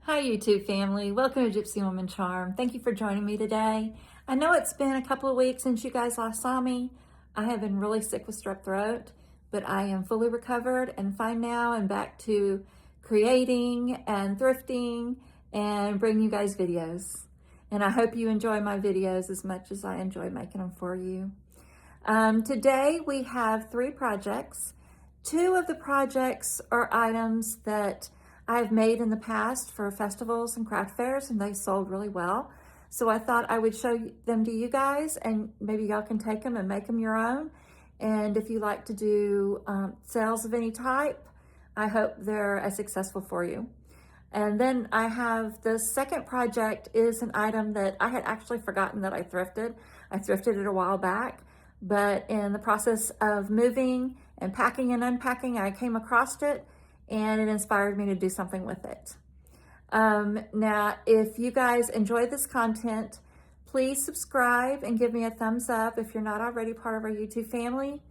Hi YouTube family, welcome to Gypsy Woman Charm. Thank you for joining me today. I know it's been a couple of weeks since you guys last saw me. I have been really sick with strep throat, but I am fully recovered and fine now and back to creating and thrifting and bringing you guys videos. And I hope you enjoy my videos as much as I enjoy making them for you. Today we have 3 projects. 2 of the projects are items that I've made in the past for festivals and craft fairs, and they sold really well. So I thought I would show them to you guys, and maybe y'all can take them and make them your own. And if you like to do sales of any type, I hope they're as successful for you. And then I have the second project is an item that I had actually forgotten that I thrifted. I thrifted it a while back, but in the process of moving and packing and unpacking, I came across it and it inspired me to do something with it. Now, if you guys enjoy this content, please subscribe and give me a thumbs up if you're not already part of our YouTube family.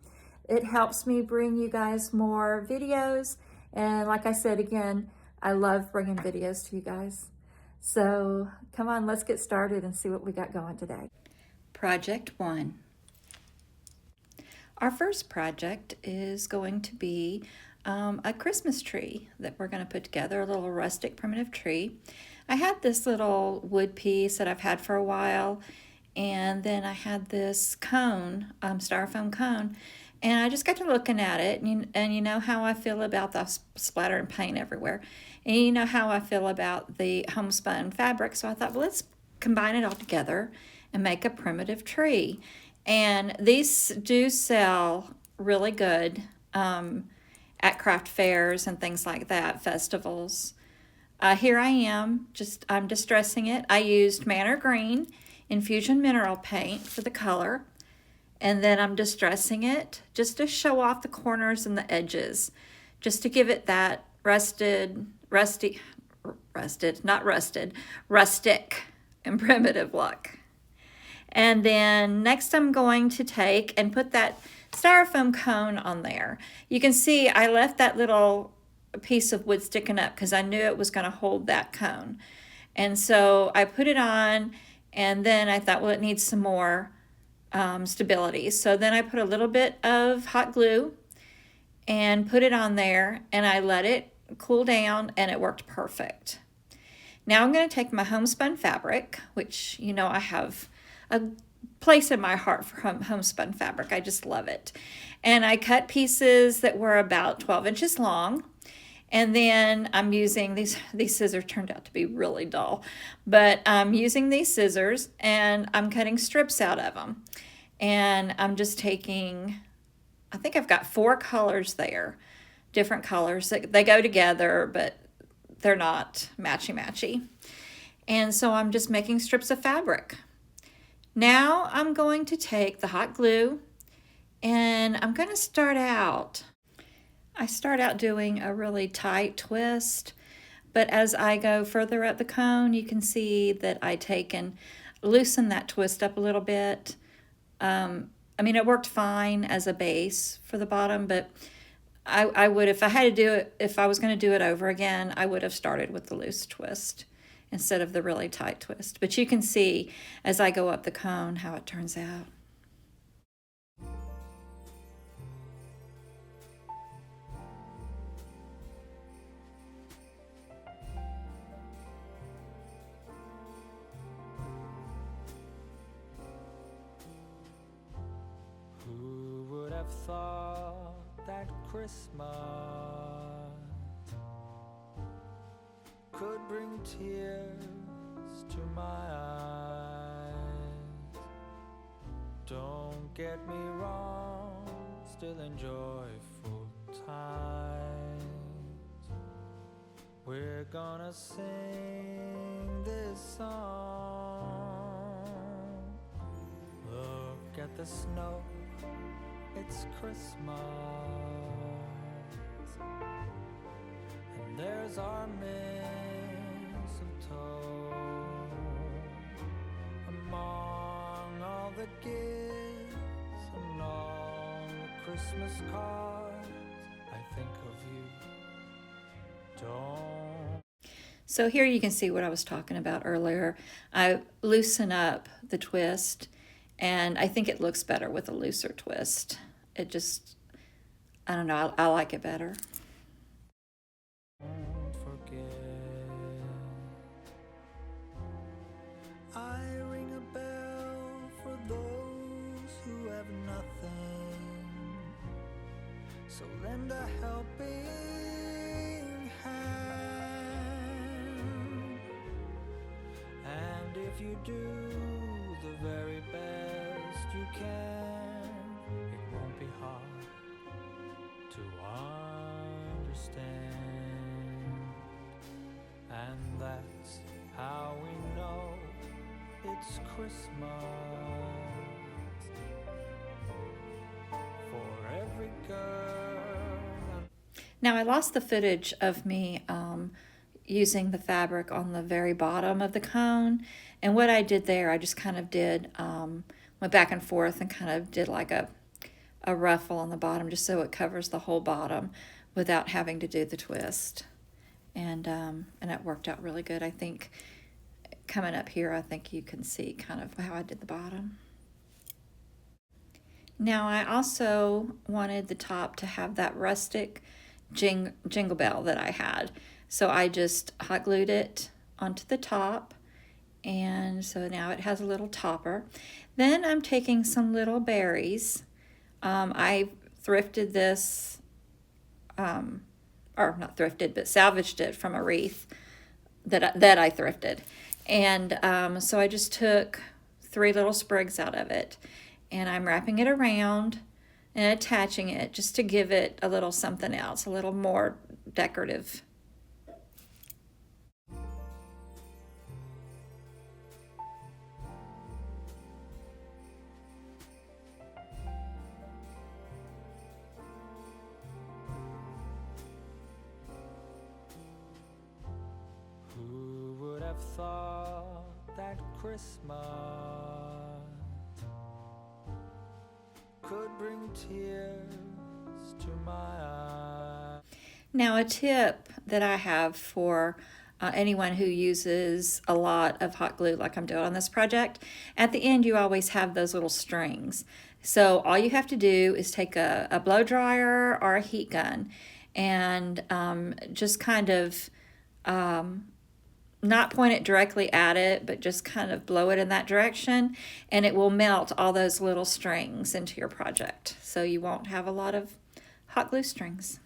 It helps me bring you guys more videos. And like I said, again, I love bringing videos to you guys. So come on, let's get started and see what we got going today. Project 1. Our first project is going to be a Christmas tree that we're going to put together, a little rustic primitive tree. I had this little wood piece that I've had for a while, and then I had this cone, styrofoam cone, and I just got to looking at it, and you know how I feel about the splatter and paint everywhere, and you know how I feel about the homespun fabric, so I thought, well, let's combine it all together and make a primitive tree. And these do sell really good at craft fairs and things like that, festivals. Here I am, I'm distressing it. I used Manor Green Infusion Mineral Paint for the color. And then I'm distressing it just to show off the corners and the edges, just to give it that rustic and primitive look. And then next I'm going to take and put that styrofoam cone on there. You can see I left that little piece of wood sticking up because I knew it was going to hold that cone. And so I put it on, and then I thought, well, it needs some more stability. So then I put a little bit of hot glue and put it on there, and I let it cool down, and it worked perfect. Now I'm going to take my homespun fabric, which you know I have a place in my heart for homespun fabric. I just love it. And I cut pieces that were about 12 inches long. And then I'm using these scissors turned out to be really dull, but I'm using these scissors and I'm cutting strips out of them. And I'm just taking, I think I've got 4 colors there, different colors. They go together, but they're not matchy-matchy. And so I'm just making strips of fabric. Now I'm going to take the hot glue and I'm going to start out. I start out doing a really tight twist, but as I go further up the cone, you can see that I take and loosen that twist up a little bit. I mean, it worked fine as a base for the bottom, but I would, if I had to do it, if I was going to do it over again, I would have started with the loose twist instead of the really tight twist. But you can see as I go up the cone how it turns out. Who would have thought that Christmas could bring tears to my eyes? Don't get me wrong, still enjoy full times. We're gonna sing this song. Look at the snow, it's Christmas. And there's our mistletoe among all the gifts and all the Christmas cards. I think of you. Don't So here you can see what I was talking about earlier. I loosen up the twist, and I think it looks better with a looser twist. It just, I don't know, I like it better. Don't forget, I ring a bell for those who have nothing, so lend a helping hand. And if you do the very best you can, it won't be hard to understand. And that's how we know it's Christmas for every girl. Now I lost the footage of me using the fabric on the very bottom of the cone, and what I did there, I just kind of did, went back and forth and kind of did like a ruffle on the bottom just so it covers the whole bottom without having to do the twist. And it worked out really good. I think coming up here, I think you can see kind of how I did the bottom. Now I also wanted the top to have that rustic jingle bell that I had. So I just hot glued it onto the top, and so now it has a little topper. Then I'm taking some little berries. I thrifted this, or not thrifted, but salvaged it from a wreath that I thrifted. And so I just took 3 little sprigs out of it, and I'm wrapping it around and attaching it just to give it a little something else, a little more decorative. Who would have thought that Christmas could bring tears to my eyes? Now a tip that I have for anyone who uses a lot of hot glue like I'm doing on this project, at the end you always have those little strings. So all you have to do is take a blow dryer or a heat gun and just kind of not point it directly at it, but just kind of blow it in that direction, and it will melt all those little strings into your project. So you won't have a lot of hot glue strings.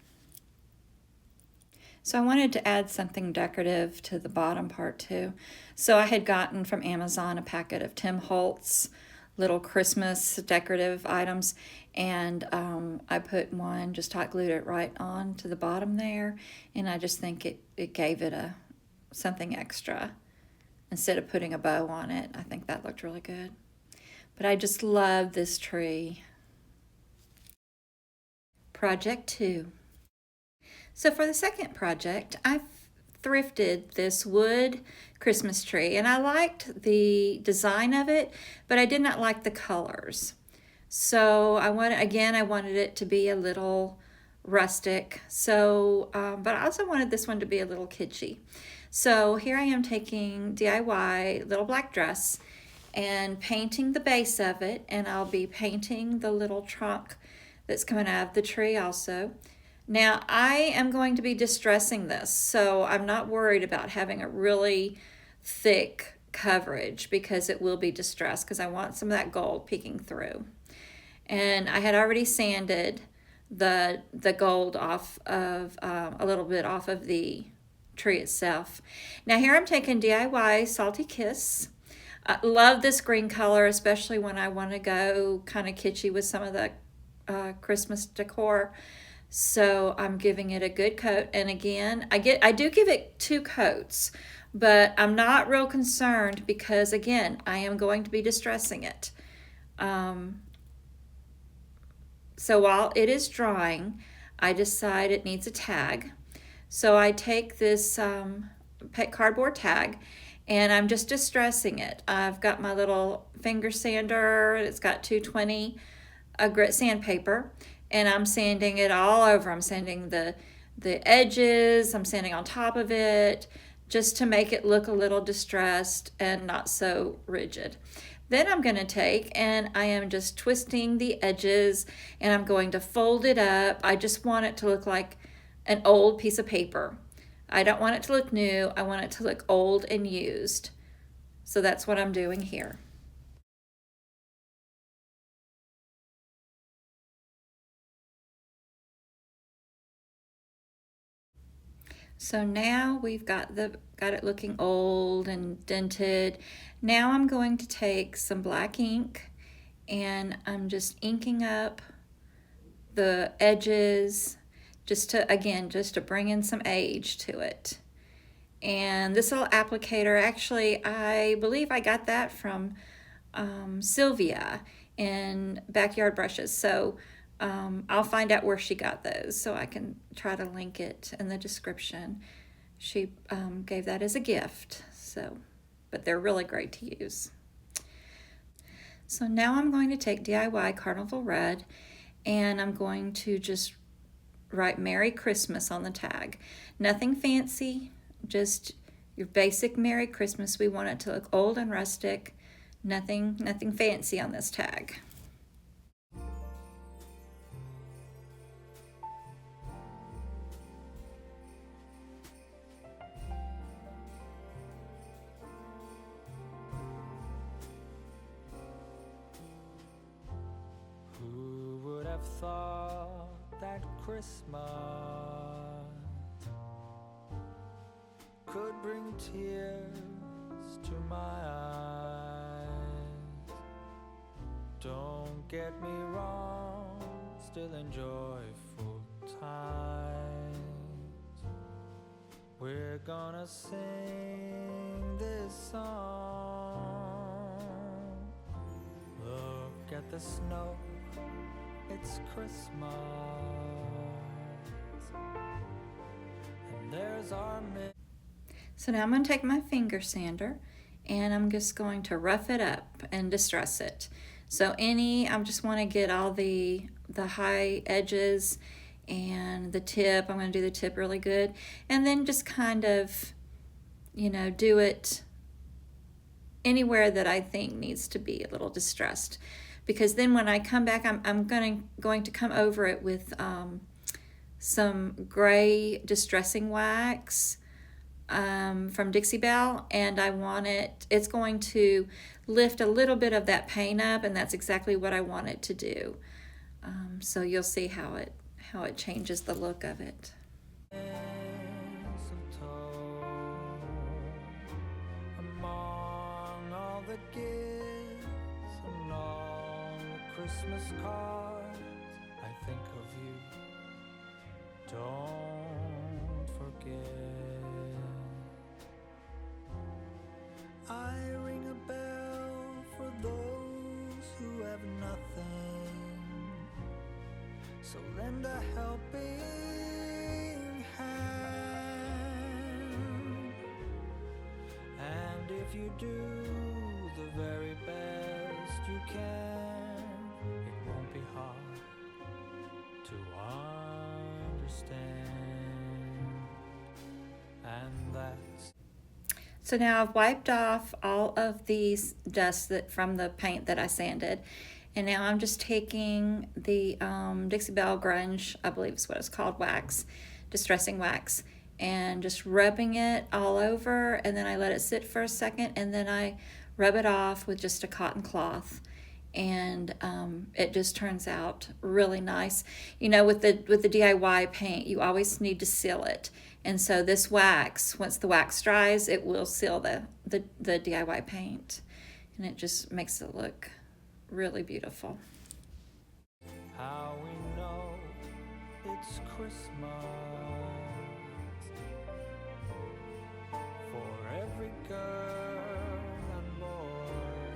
So I wanted to add something decorative to the bottom part too. So I had gotten from Amazon a packet of Tim Holtz little Christmas decorative items, and I put one, just hot glued it right on to the bottom there, and I just think it gave it something extra instead of putting a bow on it. I think that looked really good. But I just love this tree. Project 2. So for the second project, I thrifted this wood Christmas tree, and I liked the design of it, but I did not like the colors. So I wanted it to be a little rustic. So, but I also wanted this one to be a little kitschy. So here I am taking DIY little black dress and painting the base of it, and I'll be painting the little trunk that's coming out of the tree also. Now I am going to be distressing this, so I'm not worried about having a really thick coverage because it will be distressed, because I want some of that gold peeking through. And I had already sanded the gold off of a little bit off of the tree itself. Now here I'm taking DIY Salty Kiss. I love this green color, especially when I want to go kind of kitschy with some of the Christmas decor. So I'm giving it a good coat, and again I do give it 2 coats, but I'm not real concerned because again I am going to be distressing it. So while it is drying, I decide it needs a tag. So I take this pet cardboard tag and I'm just distressing it. I've got my little finger sander. It's got 220 grit sandpaper, and I'm sanding it all over. I'm sanding the edges, I'm sanding on top of it, just to make it look a little distressed and not so rigid. Then I'm going to take and I am just twisting the edges and I'm going to fold it up. I just want it to look like an old piece of paper. I don't want it to look new. I want it to look old and used. So that's what I'm doing here. So now we've got it looking old and dented. Now I'm going to take some black ink and I'm just inking up the edges just to bring in some age to it. And this little applicator, actually, I believe I got that from Sylvia in Backyard Brushes. So I'll find out where she got those so I can try to link it in the description. She gave that as a gift, but they're really great to use. So now I'm going to take DIY Carnival Red and I'm going to just write Merry Christmas on the tag. Nothing fancy, just your basic Merry Christmas. We want it to look old and rustic. Nothing fancy on this tag. Who would have thought that Christmas could bring tears to my eyes? Don't get me wrong, still enjoy full times. We're gonna sing this song. Look at the snow, it's Christmas. And there's our So now I'm going to take my finger sander and I'm just going to rough it up and distress it. So I just want to get all the high edges and the tip. I'm going to do the tip really good. And then just kind of, do it anywhere that I think needs to be a little distressed. Because then when I come back, I'm going to come over it with some gray distressing wax from Dixie Belle, and it's going to lift a little bit of that paint up, and that's exactly what I want it to do. So you'll see how it changes the look of it. among all the gifts and all the Christmas cards, I think of you. Don't forget. I ring a bell for those who have nothing, so lend a helping hand. And if you do the very best you can, it won't be hard to understand. And that's So now I've wiped off all of these dust from the paint that I sanded. And now I'm just taking the Dixie Belle Grunge, I believe is what it's called, wax, distressing wax, and just rubbing it all over. And then I let it sit for a second, and then I rub it off with just a cotton cloth. And it just turns out really nice. With the DIY paint, you always need to seal it. And so this wax, once the wax dries, it will seal the DIY paint. And it just makes it look really beautiful. how we know it's Christmas for every girl and boy,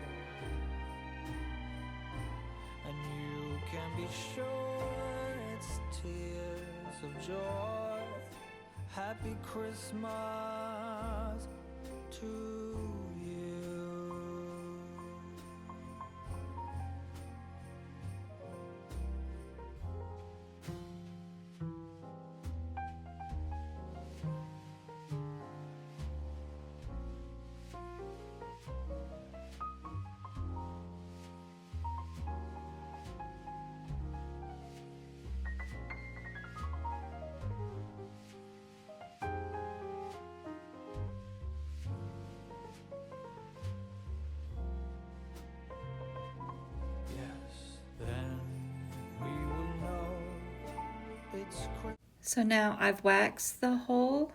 and you can be sure it's tears of joy. Happy Christmas to you. So now I've waxed the whole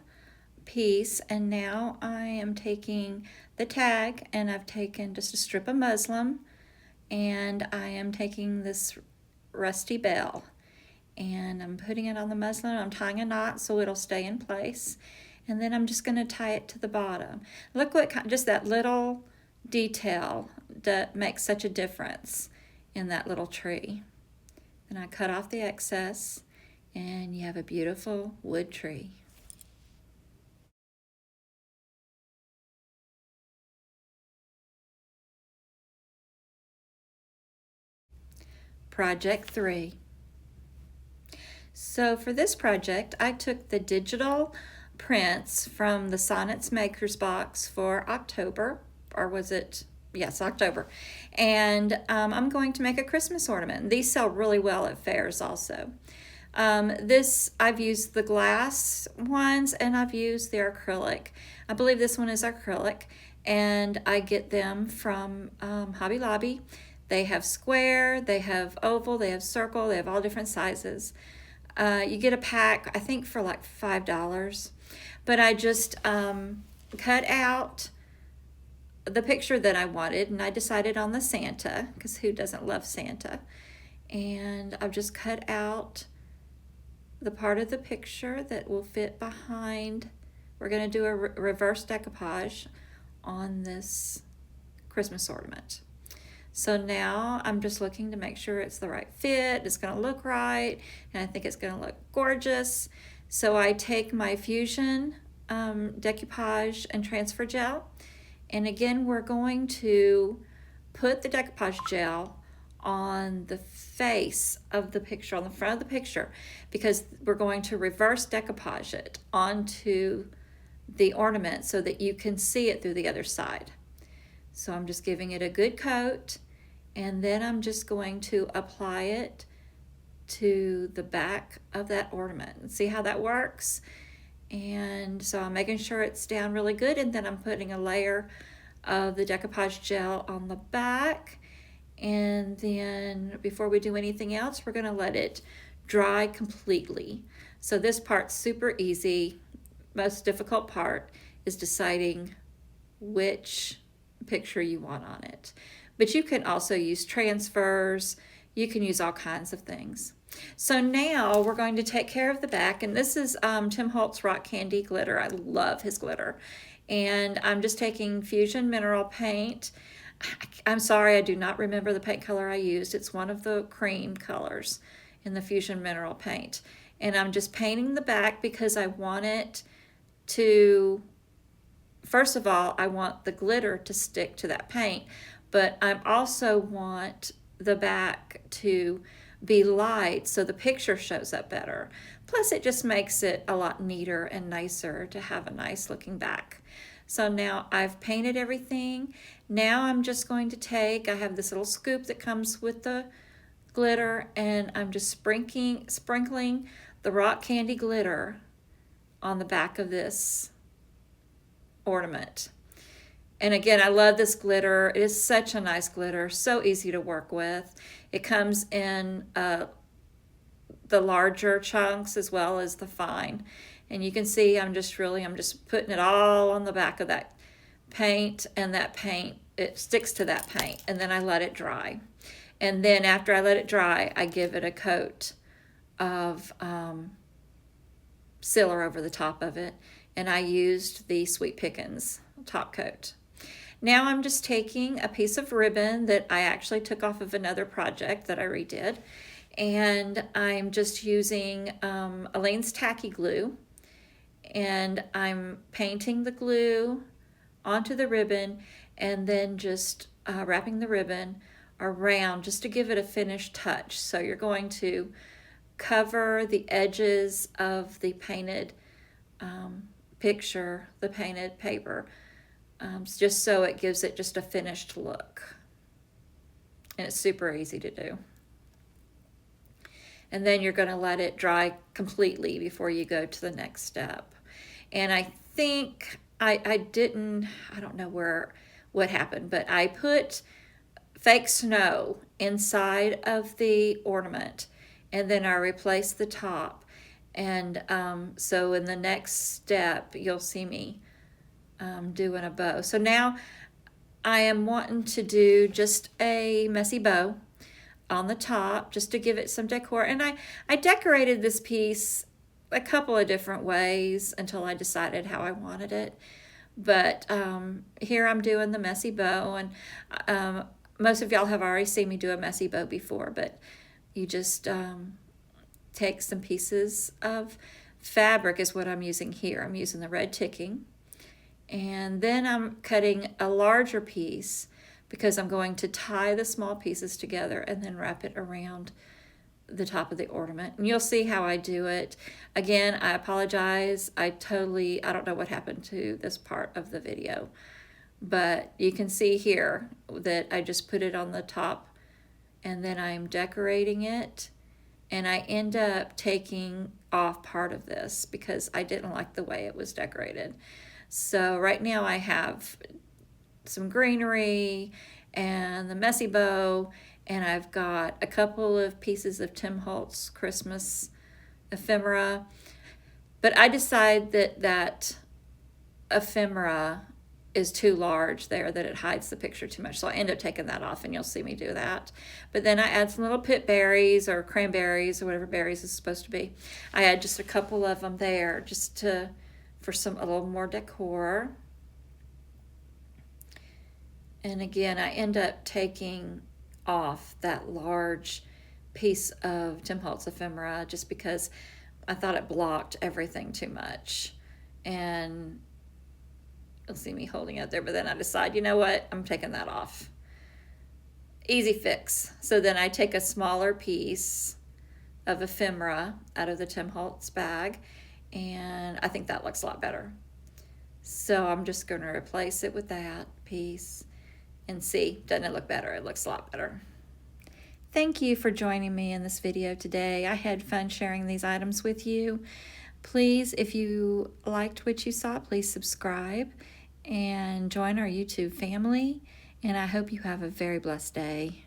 piece, and now I am taking the tag, and I've taken just a strip of muslin, and I am taking this rusty bell, and I'm putting it on the muslin. I'm tying a knot so it'll stay in place, and then I'm just going to tie it to the bottom. Look what just that little detail that makes such a difference in that little tree. Then I cut off the excess, and you have a beautiful wood tree. Project 3. So for this project, I took the digital prints from the Sonnets Makers box for October, or was it? Yes, October. And I'm going to make a Christmas ornament. These sell really well at fairs also. I've used the glass ones, and I've used the acrylic. I believe this one is acrylic, and I get them from Hobby Lobby. They have square, they have oval, they have circle, they have all different sizes. You get a pack, I think, for like $5. But I just cut out the picture that I wanted, and I decided on the Santa, because who doesn't love Santa? And I've just cut out the part of the picture that will fit behind. We're going to do a reverse decoupage on this Christmas ornament. So now I'm just looking to make sure it's the right fit, it's going to look right, and I think it's going to look gorgeous. So I take my Fusion decoupage and transfer gel, and again we're going to put the decoupage gel on the face of the picture, on the front of the picture, because we're going to reverse decoupage it onto the ornament so that you can see it through the other side. So I'm just giving it a good coat, and then I'm just going to apply it to the back of that ornament and see how that works. And so I'm making sure it's down really good, and then I'm putting a layer of the decoupage gel on the back. And then before we do anything else, we're going to let it dry completely. So this part's super easy. Most difficult part is deciding which picture you want on it. But you can also use transfers. You can use all kinds of things. So now we're going to take care of the back, and this is Tim Holtz Rock Candy Glitter. I love his glitter. And I'm just taking Fusion Mineral Paint. I'm sorry, I do not remember the paint color I used. It's one of the cream colors in the Fusion Mineral Paint. And I'm just painting the back because I want it to, first of all, I want the glitter to stick to that paint, but I also want the back to be light so the picture shows up better. Plus it just makes it a lot neater and nicer to have a nice looking back. So now I've painted everything. Now I'm just going to take, I have this little scoop that comes with the glitter, and I'm just sprinkling the rock candy glitter on the back of this ornament. And again, I love this glitter. It is such a nice glitter, so easy to work with. It comes in the larger chunks as well as the fine. And you can see I'm just putting it all on the back of that paint, and that paint, it sticks to that paint, and then I let it dry. And then after I let it dry, I give it a coat of sealer over the top of it, and I used the Sweet Pickins top coat. Now I'm just taking a piece of ribbon that I actually took off of another project that I redid, and I'm just using Elaine's Tacky Glue, and I'm painting the glue onto the ribbon, and then just wrapping the ribbon around just to give it a finished touch. So you're going to cover the edges of the painted picture, the painted paper, just so it gives it just a finished look. And it's super easy to do. And then you're going to let it dry completely before you go to the next step. And I think I don't know what happened, but I put fake snow inside of the ornament, and then I replaced the top. And so in the next step, you'll see me doing a bow. So now I am wanting to do just a messy bow on the top just to give it some decor. And I decorated this piece a couple of different ways until I decided how I wanted it. But here I'm doing the messy bow, and most of y'all have already seen me do a messy bow before, but you just take some pieces of fabric is what I'm using here. I'm using the red ticking, and then I'm cutting a larger piece because I'm going to tie the small pieces together and then wrap it around the top of the ornament. And you'll see how I do it. Again, I apologize. I don't know what happened to this part of the video, but you can see here that I just put it on the top and then I'm decorating it, and I end up taking off part of this because I didn't like the way it was decorated. So right now I have some greenery and the messy bow, and I've got a couple of pieces of Tim Holtz Christmas Ephemera. But I decide that ephemera is too large there, that it hides the picture too much. So I end up taking that off, and you'll see me do that. But then I add some little pit berries or cranberries or whatever berries is supposed to be. I add just a couple of them there just for a little more decor. And again, I end up taking off that large piece of Tim Holtz ephemera just because I thought it blocked everything too much. And you'll see me holding it there, but then I decide, you know what, I'm taking that off. Easy fix. So then I take a smaller piece of ephemera out of the Tim Holtz bag, and I think that looks a lot better. So I'm just going to replace it with that piece. And see, doesn't it look better? It looks a lot better. Thank you for joining me in this video today. I had fun sharing these items with you. Please, if you liked what you saw, please subscribe and join our YouTube family. And I hope you have a very blessed day.